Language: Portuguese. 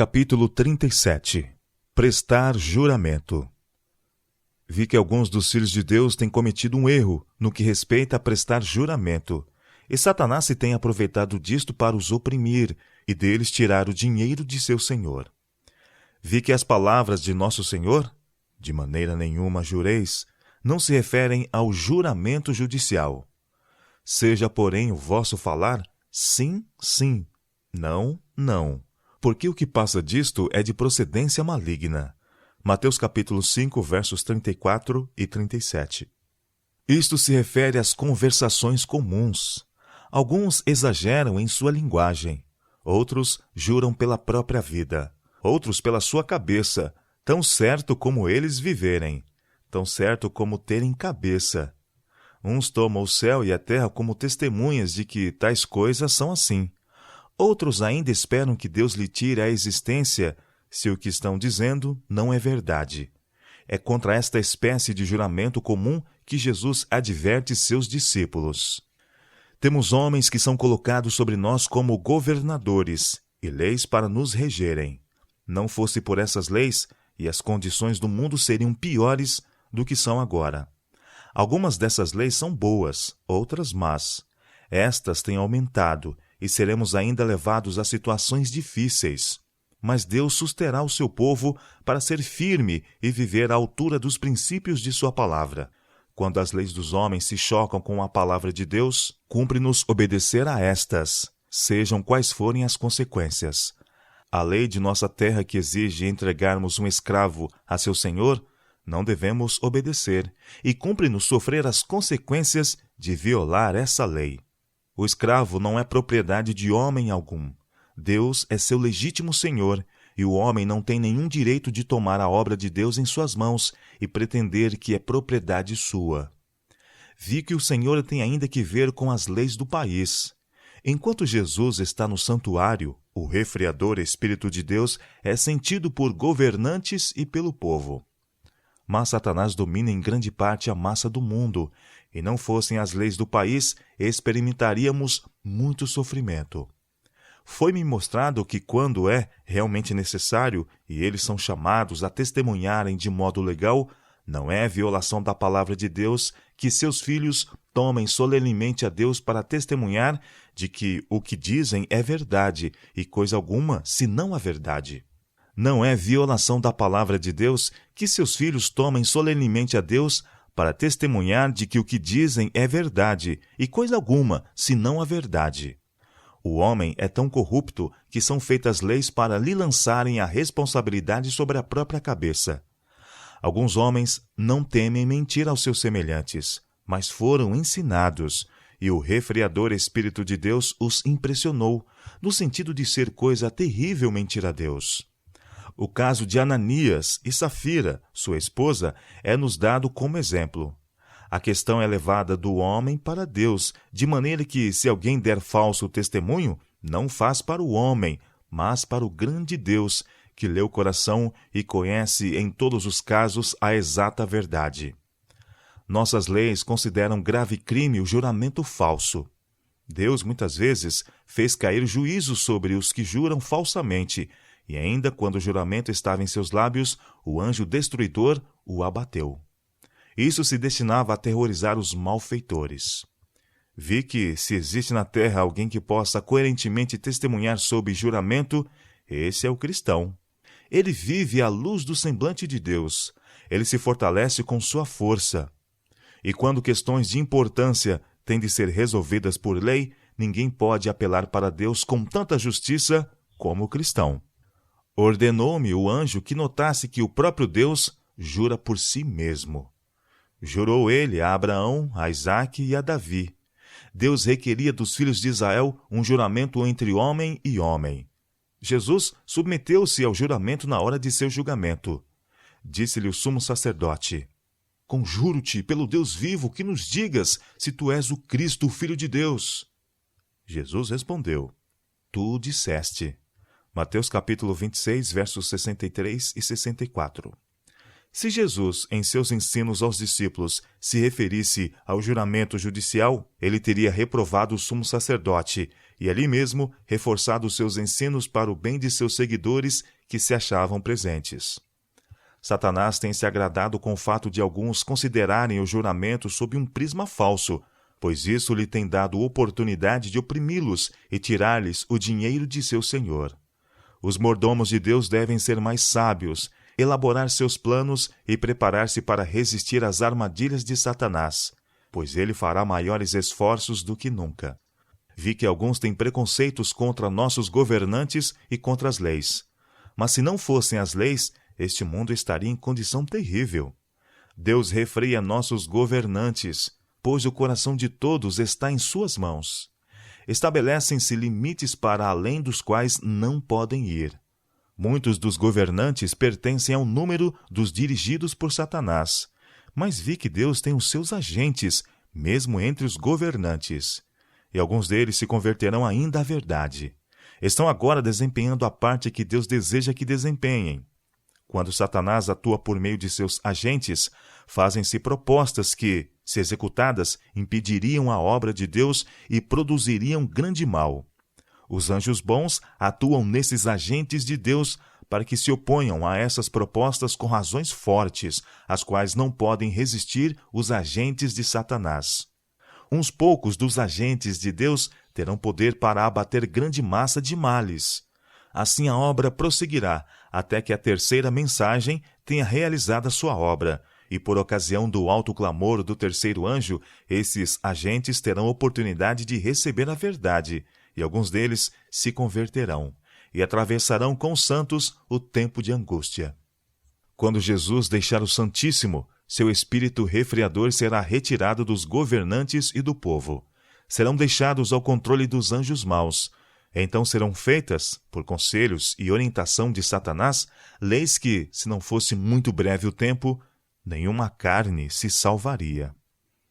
Capítulo 37. Prestar juramento. Vi que alguns dos filhos de Deus têm cometido um erro no que respeita a prestar juramento, e Satanás se tem aproveitado disto para os oprimir e deles tirar o dinheiro de seu Senhor. Vi que as palavras de nosso Senhor, de maneira nenhuma jureis, não se referem ao juramento judicial. Seja, porém, o vosso falar sim, sim, não, não, porque o que passa disto é de procedência maligna. Mateus capítulo 5, versos 34 e 37. Isto se refere às conversações comuns. Alguns exageram em sua linguagem, outros juram pela própria vida, outros pela sua cabeça, tão certo como eles viverem, tão certo como terem cabeça. Uns tomam o céu e a terra como testemunhas de que tais coisas são assim. Outros ainda esperam que Deus lhe tire a existência se o que estão dizendo não é verdade. É contra esta espécie de juramento comum que Jesus adverte seus discípulos. Temos homens que são colocados sobre nós como governadores e leis para nos regerem. Não fosse por essas leis, e as condições do mundo seriam piores do que são agora. Algumas dessas leis são boas, outras más. Estas têm aumentado e seremos ainda levados a situações difíceis. Mas Deus susterá o seu povo para ser firme e viver à altura dos princípios de sua palavra. Quando as leis dos homens se chocam com a palavra de Deus, cumpre-nos obedecer a estas, sejam quais forem as consequências. A lei de nossa terra que exige entregarmos um escravo a seu senhor, não devemos obedecer, e cumpre-nos sofrer as consequências de violar essa lei. O escravo não é propriedade de homem algum. Deus é seu legítimo senhor, e o homem não tem nenhum direito de tomar a obra de Deus em suas mãos e pretender que é propriedade sua. Vi que o Senhor tem ainda que ver com as leis do país. Enquanto Jesus está no santuário, o refreador Espírito de Deus é sentido por governantes e pelo povo. Mas Satanás domina em grande parte a massa do mundo, e não fossem as leis do país, experimentaríamos muito sofrimento. Foi-me mostrado que quando é realmente necessário, e eles são chamados a testemunharem de modo legal, não é violação da palavra de Deus que seus filhos tomem solenemente a Deus para testemunhar de que o que dizem é verdade, e coisa alguma senão a verdade. Não é violação da palavra de Deus que seus filhos tomem solenemente a Deus para testemunhar de que o que dizem é verdade, e coisa alguma senão a verdade. O homem é tão corrupto que são feitas leis para lhe lançarem a responsabilidade sobre a própria cabeça. Alguns homens não temem mentir aos seus semelhantes, mas foram ensinados, e o refreador Espírito de Deus os impressionou, no sentido de ser coisa terrível mentir a Deus. O caso de Ananias e Safira, sua esposa, é-nos dado como exemplo. A questão é levada do homem para Deus, de maneira que, se alguém der falso testemunho, não faz para o homem, mas para o grande Deus, que lê o coração e conhece em todos os casos a exata verdade. Nossas leis consideram grave crime o juramento falso. Deus, muitas vezes, fez cair juízo sobre os que juram falsamente, e ainda quando o juramento estava em seus lábios, o anjo destruidor o abateu. Isso se destinava a aterrorizar os malfeitores. Vi que, se existe na terra alguém que possa coerentemente testemunhar sob juramento, esse é o cristão. Ele vive à luz do semblante de Deus. Ele se fortalece com sua força. E quando questões de importância têm de ser resolvidas por lei, ninguém pode apelar para Deus com tanta justiça como o cristão. Ordenou-me o anjo que notasse que o próprio Deus jura por si mesmo. Jurou ele a Abraão, a Isaque e a Davi. Deus requeria dos filhos de Israel um juramento entre homem e homem. Jesus submeteu-se ao juramento na hora de seu julgamento. Disse-lhe o sumo sacerdote: Conjuro-te pelo Deus vivo que nos digas se tu és o Cristo, o Filho de Deus. Jesus respondeu: Tu disseste. Mateus capítulo 26, versos 63 e 64. Se Jesus, em seus ensinos aos discípulos, se referisse ao juramento judicial, ele teria reprovado o sumo sacerdote e ali mesmo reforçado os seus ensinos para o bem de seus seguidores que se achavam presentes. Satanás tem se agradado com o fato de alguns considerarem o juramento sob um prisma falso, pois isso lhe tem dado oportunidade de oprimi-los e tirar-lhes o dinheiro de seu senhor. Os mordomos de Deus devem ser mais sábios, elaborar seus planos e preparar-se para resistir às armadilhas de Satanás, pois ele fará maiores esforços do que nunca. Vi que alguns têm preconceitos contra nossos governantes e contra as leis. Mas se não fossem as leis, este mundo estaria em condição terrível. Deus refreia nossos governantes, pois o coração de todos está em suas mãos. Estabelecem-se limites para além dos quais não podem ir. Muitos dos governantes pertencem ao número dos dirigidos por Satanás, mas vi que Deus tem os seus agentes, mesmo entre os governantes. E alguns deles se converterão ainda à verdade. Estão agora desempenhando a parte que Deus deseja que desempenhem. Quando Satanás atua por meio de seus agentes, fazem-se propostas que, se executadas, impediriam a obra de Deus e produziriam grande mal. Os anjos bons atuam nesses agentes de Deus para que se oponham a essas propostas com razões fortes, às quais não podem resistir os agentes de Satanás. Uns poucos dos agentes de Deus terão poder para abater grande massa de males. Assim a obra prosseguirá, até que a terceira mensagem tenha realizado a sua obra, e por ocasião do alto clamor do terceiro anjo, esses agentes terão oportunidade de receber a verdade, e alguns deles se converterão, e atravessarão com os santos o tempo de angústia. Quando Jesus deixar o Santíssimo, seu espírito refreador será retirado dos governantes e do povo. Serão deixados ao controle dos anjos maus. Então serão feitas, por conselhos e orientação de Satanás, leis que, se não fosse muito breve o tempo, nenhuma carne se salvaria.